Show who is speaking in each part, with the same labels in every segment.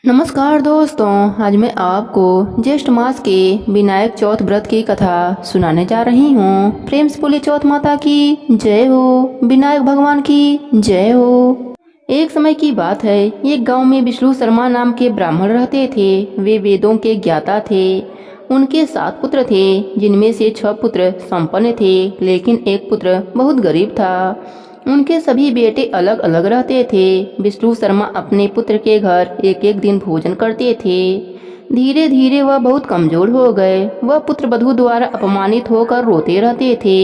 Speaker 1: नमस्कार दोस्तों, आज मैं आपको ज्येष्ठ मास के विनायक चौथ व्रत की कथा सुनाने जा रही हूँ। प्रेम से बोले चौथ माता की जय हो, विनायक भगवान की जय हो। एक समय की बात है, एक गांव में विष्णु शर्मा नाम के ब्राह्मण रहते थे। वे वेदों के ज्ञाता थे। उनके 7 पुत्र थे, जिनमें से 6 पुत्र संपन्न थे, लेकिन एक पुत्र बहुत गरीब था। उनके सभी बेटे अलग अलग रहते थे। विष्णु शर्मा अपने पुत्र के घर एक एक दिन भोजन करते थे। धीरे धीरे वह बहुत कमजोर हो गए। वह पुत्र वधू द्वारा अपमानित होकर रोते रहते थे।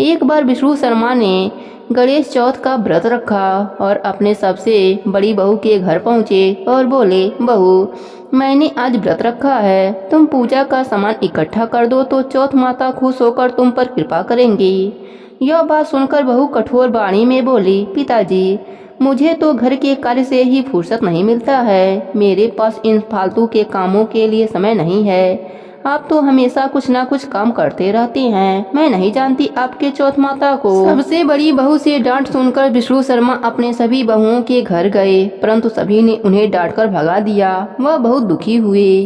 Speaker 1: एक बार विष्णु शर्मा ने गणेश चौथ का व्रत रखा और अपने सबसे बड़ी बहू के घर पहुंचे और बोले, बहू, मैंने आज व्रत रखा है, तुम पूजा का सामान इकट्ठा कर दो तो चौथ माता खुश होकर तुम पर कृपा करेंगी। यह बात सुनकर बहू कठोर वाणी में बोली, पिताजी, मुझे तो घर के कार्य से ही फुर्सत नहीं मिलता है। मेरे पास इन फालतू के कामों के लिए समय नहीं है। आप तो हमेशा कुछ ना कुछ काम करते रहते हैं। मैं नहीं जानती आपके चौथ माता को। सबसे बड़ी बहू से डांट सुनकर विष्णु शर्मा अपने सभी बहुओं के घर गए, परंतु सभी ने उन्हें डांट कर भगा दिया। वह बहुत दुखी हुए।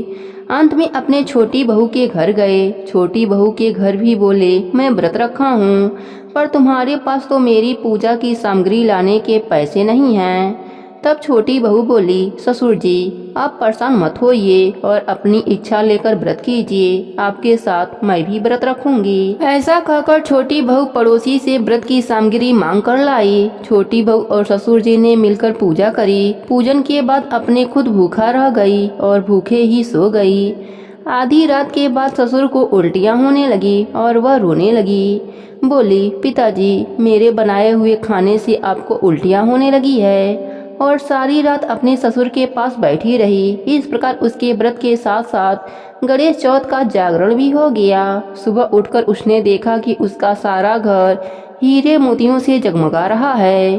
Speaker 1: अंत में अपने छोटी बहू के घर गए। छोटी बहू के घर भी बोले, मैं व्रत रखा हूँ, पर तुम्हारे पास तो मेरी पूजा की सामग्री लाने के पैसे नहीं हैं। तब छोटी बहू बोली, ससुर जी, आप परेशान मत होइए और अपनी इच्छा लेकर व्रत कीजिए। आपके साथ मैं भी व्रत रखूंगी। ऐसा कहकर छोटी बहू पड़ोसी से व्रत की सामग्री मांग कर लाई। छोटी बहू और ससुर जी ने मिलकर पूजा करी। पूजन के बाद अपने खुद भूखा रह गई और भूखे ही सो गई। आधी रात के बाद ससुर को उल्टियाँ होने लगी और वह रोने लगी। बोली, पिताजी, मेरे बनाए हुए खाने से आपको उल्टियाँ होने लगी है। और सारी रात अपने ससुर के पास बैठी रही। इस प्रकार उसके व्रत के साथ साथ गणेश चौथ का जागरण भी हो गया। सुबह उठकर उसने देखा कि उसका सारा घर हीरे मोतियों से जगमगा रहा है।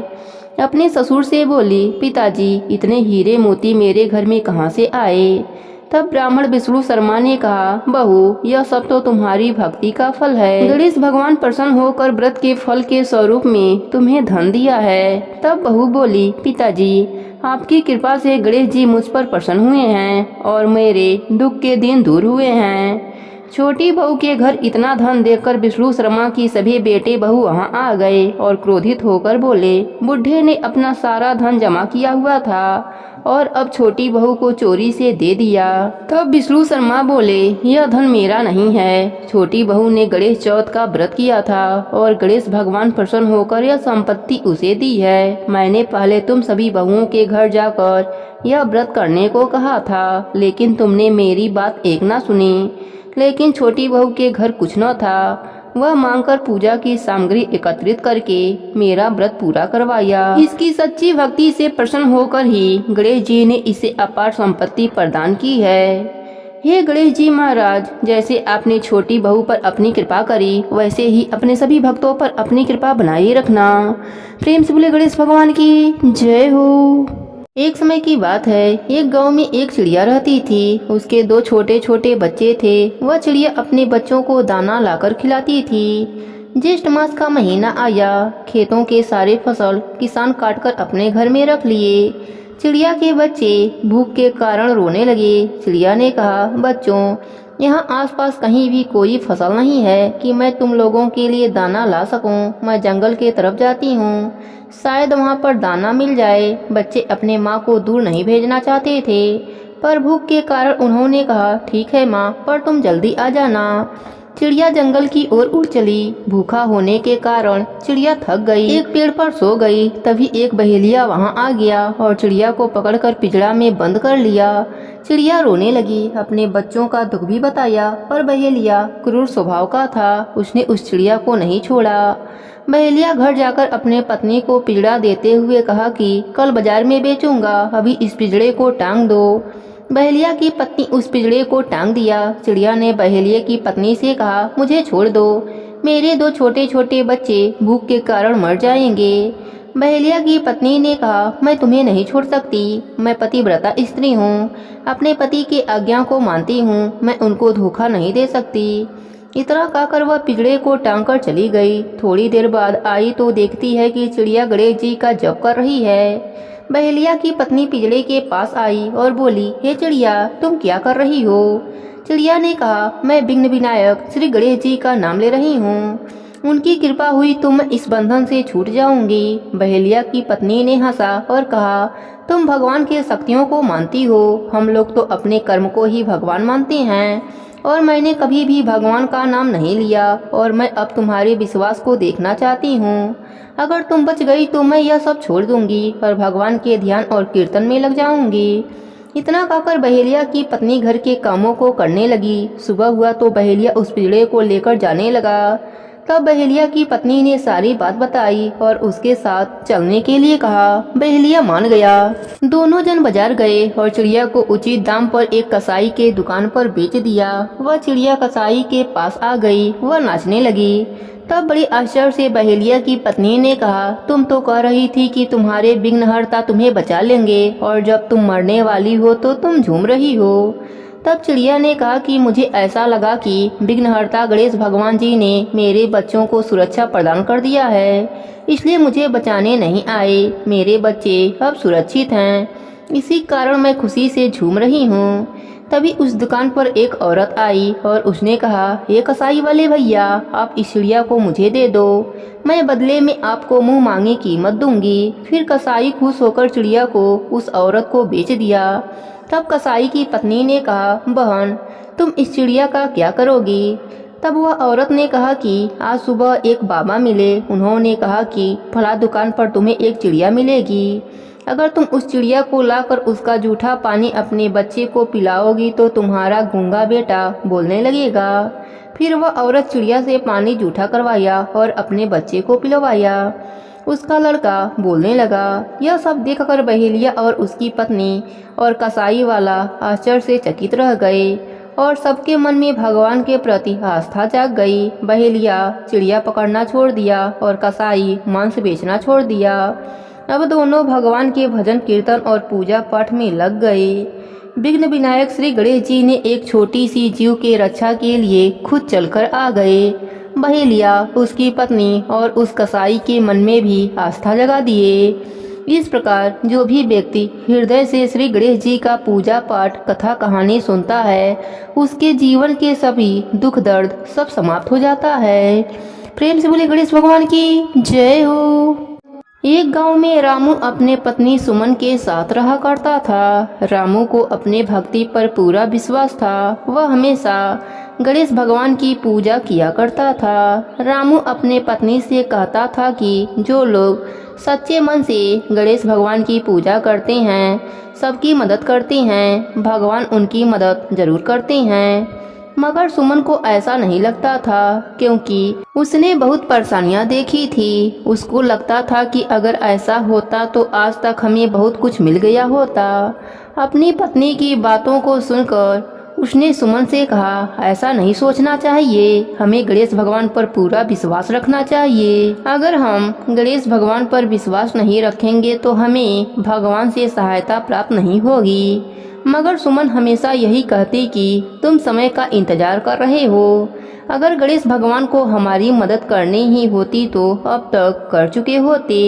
Speaker 1: अपने ससुर से बोली, पिताजी, इतने हीरे मोती मेरे घर में कहाँ से आए? तब ब्राह्मण विष्णु शर्मा ने कहा, बहू, यह सब तो तुम्हारी भक्ति का फल है। गणेश भगवान प्रसन्न होकर व्रत के फल के स्वरूप में तुम्हें धन दिया है। तब बहू बोली, पिताजी, आपकी कृपा से गणेश जी मुझ पर प्रसन्न हुए हैं और मेरे दुख के दिन दूर हुए हैं। छोटी बहू के घर इतना धन देखकर विष्णु शर्मा की सभी बेटे बहू वहां आ गए और क्रोधित होकर बोले, बुढ़े ने अपना सारा धन जमा किया हुआ था और अब छोटी बहू को चोरी से दे दिया। तब विष्णु शर्मा बोले, यह धन मेरा नहीं है। छोटी बहू ने गणेश चौथ का व्रत किया था और गणेश भगवान प्रसन्न होकर यह संपत्ति उसे दी है। मैंने पहले तुम सभी बहुओं के घर जाकर यह व्रत करने को कहा था, लेकिन तुमने मेरी बात एक ना सुनी। लेकिन छोटी बहू के घर कुछ न था। वह मांगकर पूजा की सामग्री एकत्रित करके मेरा व्रत पूरा करवाया। इसकी सच्ची भक्ति से प्रसन्न होकर ही गणेश जी ने इसे अपार संपत्ति प्रदान की है। हे गणेश जी महाराज, जैसे आपने छोटी बहू पर अपनी कृपा करी, वैसे ही अपने सभी भक्तों पर अपनी कृपा बनाए रखना। प्रेम से बोले गणेश भगवान की जय हो। एक समय की बात है, एक गांव में एक चिड़िया रहती थी। उसके 2 छोटे छोटे बच्चे थे। वह चिड़िया अपने बच्चों को दाना लाकर खिलाती थी। ज्येष्ठ मास का महीना आया। खेतों के सारे फसल किसान काटकर अपने घर में रख लिए। चिड़िया के बच्चे भूख के कारण रोने लगे। चिड़िया ने कहा, बच्चों, यहाँ आसपास कहीं भी कोई फसल नहीं है कि मैं तुम लोगों के लिए दाना ला सकूं। मैं जंगल के तरफ जाती हूँ, शायद वहाँ पर दाना मिल जाए। बच्चे अपने माँ को दूर नहीं भेजना चाहते थे, पर भूख के कारण उन्होंने कहा, ठीक है माँ, पर तुम जल्दी आ जाना। चिड़िया जंगल की ओर उड़ चली। भूखा होने के कारण चिड़िया थक गई, एक पेड़ पर सो गई। तभी एक बहेलिया वहां आ गया और चिड़िया को पकड़कर पिंजड़ा में बंद कर लिया। चिड़िया रोने लगी, अपने बच्चों का दुख भी बताया, पर बहेलिया क्रूर स्वभाव का था। उसने उस चिड़िया को नहीं छोड़ा। बहेलिया घर जाकर अपने पत्नी को पिंजड़ा देते हुए कहा कि कल बाजार में बेचूंगा, अभी इस पिंजड़े को टांग दो। बहेलिया की पत्नी उस पिंजड़े को टांग दिया। चिड़िया ने बहेलिया की पत्नी से कहा, मुझे छोड़ दो, मेरे 2 छोटे छोटे बच्चे भूख के कारण मर जाएंगे। बहेलिया की पत्नी ने कहा, मैं तुम्हें नहीं छोड़ सकती, मैं पतिव्रता स्त्री हूँ, अपने पति की आज्ञा को मानती हूँ, मैं उनको धोखा नहीं दे सकती। इतना कहकर वह पिंजड़े को टांग कर चली गई। थोड़ी देर बाद आई तो देखती है कि चिड़िया गणेश जी का जप कर रही है। बहेलिया की पत्नी पिंजड़े के पास आई और बोली, हे चिड़िया, तुम क्या कर रही हो? चिड़िया ने कहा, मैं विघ्न विनायक श्री गणेश जी का नाम ले रही हूँ। उनकी कृपा हुई तो मैं इस बंधन से छूट जाऊंगी। बहेलिया की पत्नी ने हंसा और कहा, तुम भगवान की शक्तियों को मानती हो, हम लोग तो अपने कर्म को ही भगवान मानते हैं और मैंने कभी भी भगवान का नाम नहीं लिया और मैं अब तुम्हारे विश्वास को देखना चाहती हूँ। अगर तुम बच गई तो मैं यह सब छोड़ दूंगी और भगवान के ध्यान और कीर्तन में लग जाऊंगी। इतना कहकर बहेलिया की पत्नी घर के कामों को करने लगी। सुबह हुआ तो बहेलिया उस पिंजड़े को लेकर जाने लगा। तब बहेलिया की पत्नी ने सारी बात बताई और उसके साथ चलने के लिए कहा। बहेलिया मान गया। दोनों जन बाजार गए और चिड़िया को उचित दाम पर एक कसाई के दुकान पर बेच दिया। वह चिड़िया कसाई के पास आ गई। वह नाचने लगी। तब बड़ी आश्चर्य से बहेलिया की पत्नी ने कहा, तुम तो कह रही थी कि तुम्हारे विघ्नहर्ता तुम्हें बचा लेंगे और जब तुम मरने वाली हो तो तुम झूम रही हो। तब चिड़िया ने कहा कि मुझे ऐसा लगा कि विघ्नहर्ता गणेश भगवान जी ने मेरे बच्चों को सुरक्षा प्रदान कर दिया है, इसलिए मुझे बचाने नहीं आए। मेरे बच्चे अब सुरक्षित हैं, इसी कारण मैं खुशी से झूम रही हूँ। तभी उस दुकान पर एक औरत आई और उसने कहा, ये कसाई वाले भैया, आप इस चिड़िया को मुझे दे दो, मैं बदले में आपको मुंह मांगी कीमत दूंगी। फिर कसाई खुश होकर चिड़िया को उस औरत को बेच दिया। तब कसाई की पत्नी ने कहा, बहन, तुम इस चिड़िया का क्या करोगी? तब वह औरत ने कहा कि आज सुबह एक बाबा मिले। उन्होंने कहा कि फला दुकान पर तुम्हें एक चिड़िया मिलेगी। अगर तुम उस चिड़िया को लाकर उसका जूठा पानी अपने बच्चे को पिलाओगी तो तुम्हारा गूंगा बेटा बोलने लगेगा। फिर वह औरत चिड़िया से पानी जूठा करवाया और अपने बच्चे को पिलवाया। उसका लड़का बोलने लगा। यह सब देखकर बहेलिया और उसकी पत्नी और कसाई वाला आश्चर्य से चकित रह गए और सबके मन में भगवान के प्रति आस्था जाग गई। बहेलिया चिड़िया पकड़ना छोड़ दिया और कसाई मांस बेचना छोड़ दिया। अब दोनों भगवान के भजन कीर्तन और पूजा पाठ में लग गए। विघ्न विनायक श्री गणेश जी ने एक छोटी सी जीव के रक्षा के लिए खुद चलकर आ गए। बहेलिया, उसकी पत्नी और उस कसाई के मन में भी आस्था जगा दिए। इस प्रकार जो भी व्यक्ति हृदय से श्री गणेश जी का पूजा पाठ कथा कहानी सुनता है, उसके जीवन के सभी दुख दर्द सब समाप्त हो जाता है। प्रेम से बोले गणेश भगवान की जय हो। एक गांव में रामू अपने पत्नी सुमन के साथ रहा करता था। रामू को अपने भक्ति पर पूरा विश्वास था। वह हमेशा गणेश भगवान की पूजा किया करता था। रामू अपने पत्नी से कहता था कि जो लोग सच्चे मन से गणेश भगवान की पूजा करते हैं, सबकी मदद करते हैं, भगवान उनकी मदद जरूर करते हैं। मगर सुमन को ऐसा नहीं लगता था, क्योंकि उसने बहुत परेशानियां देखी थी। उसको लगता था कि अगर ऐसा होता तो आज तक हमें बहुत कुछ मिल गया होता। अपनी पत्नी की बातों को सुनकर उसने सुमन से कहा, ऐसा नहीं सोचना चाहिए, हमें गणेश भगवान पर पूरा विश्वास रखना चाहिए। अगर हम गणेश भगवान पर विश्वास नहीं रखेंगे तो हमें भगवान से सहायता प्राप्त नहीं होगी। मगर सुमन हमेशा यही कहती कि तुम समय का इंतजार कर रहे हो। अगर गणेश भगवान को हमारी मदद करनी ही होती तो अब तक कर चुके होते।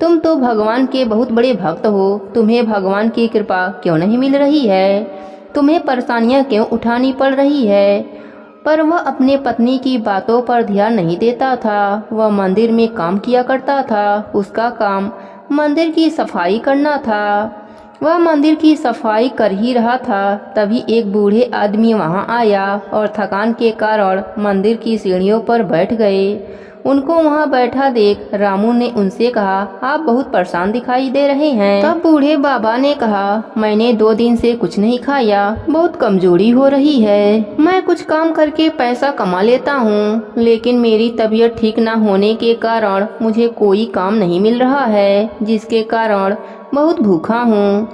Speaker 1: तुम तो भगवान के बहुत बड़े भक्त हो, तुम्हें भगवान की कृपा क्यों नहीं मिल रही है? तुम्हें परेशानियां क्यों उठानी पड़ रही है? पर वह अपने पत्नी की बातों पर ध्यान नहीं देता था। वह मंदिर में काम किया करता था। उसका काम मंदिर की सफाई करना था। वह मंदिर की सफाई कर ही रहा था, तभी एक बूढ़े आदमी वहां आया और थकान के कारण मंदिर की सीढ़ियों पर बैठ गए। उनको वहां बैठा देख रामू ने उनसे कहा, आप बहुत परेशान दिखाई दे रहे हैं। तब बूढ़े बाबा ने कहा, मैंने 2 दिन से कुछ नहीं खाया, बहुत कमजोरी हो रही है। मैं कुछ काम करके पैसा कमा लेता हूँ, लेकिन मेरी तबीयत ठीक न होने के कारण मुझे कोई काम नहीं मिल रहा है, जिसके कारण बहुत भूखा हूँ।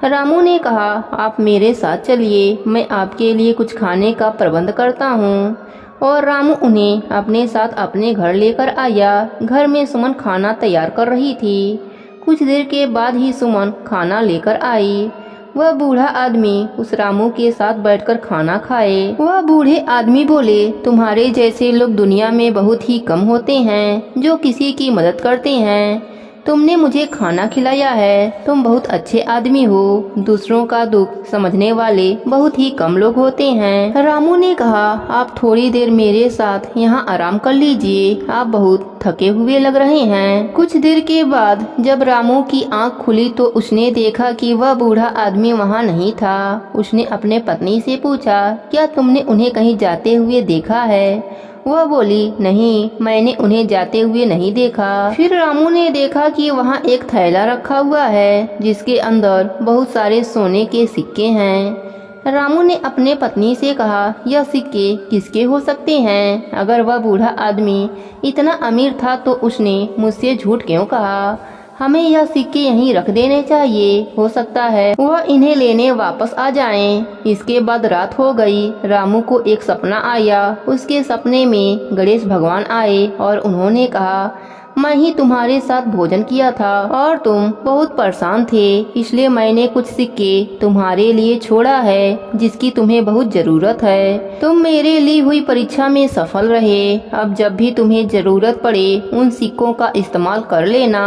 Speaker 1: रामू ने कहा, आप मेरे साथ चलिए, मैं आपके लिए कुछ खाने का प्रबंध करता हूँ। और रामू उन्हें अपने साथ अपने घर लेकर आया। घर में सुमन खाना तैयार कर रही थी। कुछ देर के बाद ही सुमन खाना लेकर आई। वह बूढ़ा आदमी उस रामू के साथ बैठकर खाना खाए। वह बूढ़े आदमी बोले, तुम्हारे जैसे लोग दुनिया में बहुत ही कम होते हैं जो किसी की मदद करते हैं। तुमने मुझे खाना खिलाया है। तुम बहुत अच्छे आदमी हो। दूसरों का दुख समझने वाले बहुत ही कम लोग होते हैं। रामू ने कहा, आप थोड़ी देर मेरे साथ यहाँ आराम कर लीजिए, आप बहुत थके हुए लग रहे हैं। कुछ देर के बाद जब रामू की आंख खुली तो उसने देखा कि वह बूढ़ा आदमी वहाँ नहीं था। उसने अपने पत्नी से पूछा, क्या तुमने उन्हें कहीं जाते हुए देखा है? वह बोली, नहीं, मैंने उन्हें जाते हुए नहीं देखा। फिर रामू ने देखा कि वहाँ एक थैला रखा हुआ है जिसके अंदर बहुत सारे सोने के सिक्के हैं। रामू ने अपने पत्नी से कहा, यह सिक्के किसके हो सकते हैं? अगर वह बूढ़ा आदमी इतना अमीर था तो उसने मुझसे झूठ क्यों कहा? हमें यह सिक्के यहीं रख देने चाहिए, हो सकता है वह इन्हें लेने वापस आ जाएं। इसके बाद रात हो गई। रामू को एक सपना आया। उसके सपने में गणेश भगवान आए और उन्होंने कहा, मैं ही तुम्हारे साथ भोजन किया था और तुम बहुत परेशान थे, इसलिए मैंने कुछ सिक्के तुम्हारे लिए छोड़ा है जिसकी तुम्हें बहुत जरूरत है। तुम मेरे ली हुई परीक्षा में सफल रहे। अब जब भी तुम्हें जरूरत पड़े उन सिक्कों का इस्तेमाल कर लेना।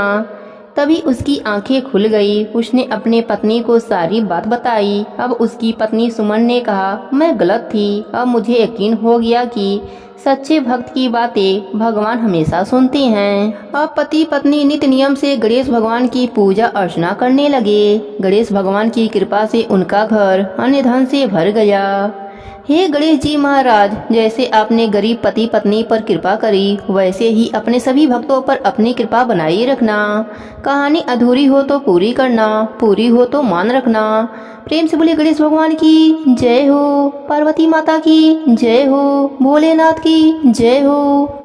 Speaker 1: तभी उसकी आंखें खुल गई। उसने अपने पत्नी को सारी बात बताई। अब उसकी पत्नी सुमन ने कहा, मैं गलत थी। अब मुझे यकीन हो गया कि सच्चे भक्त की बातें भगवान हमेशा सुनते हैं। अब पति पत्नी नित्य नियम से गणेश भगवान की पूजा अर्चना करने लगे। गणेश भगवान की कृपा से उनका घर अन्य धन से भर गया। हे गणेश जी महाराज, जैसे आपने गरीब पति पत्नी पर कृपा करी वैसे ही अपने सभी भक्तों पर अपनी कृपा बनाए रखना। कहानी अधूरी हो तो पूरी करना, पूरी हो तो मान रखना। प्रेम से बोले गणेश भगवान की जय हो, पार्वती माता की जय हो, भोलेनाथ की जय हो।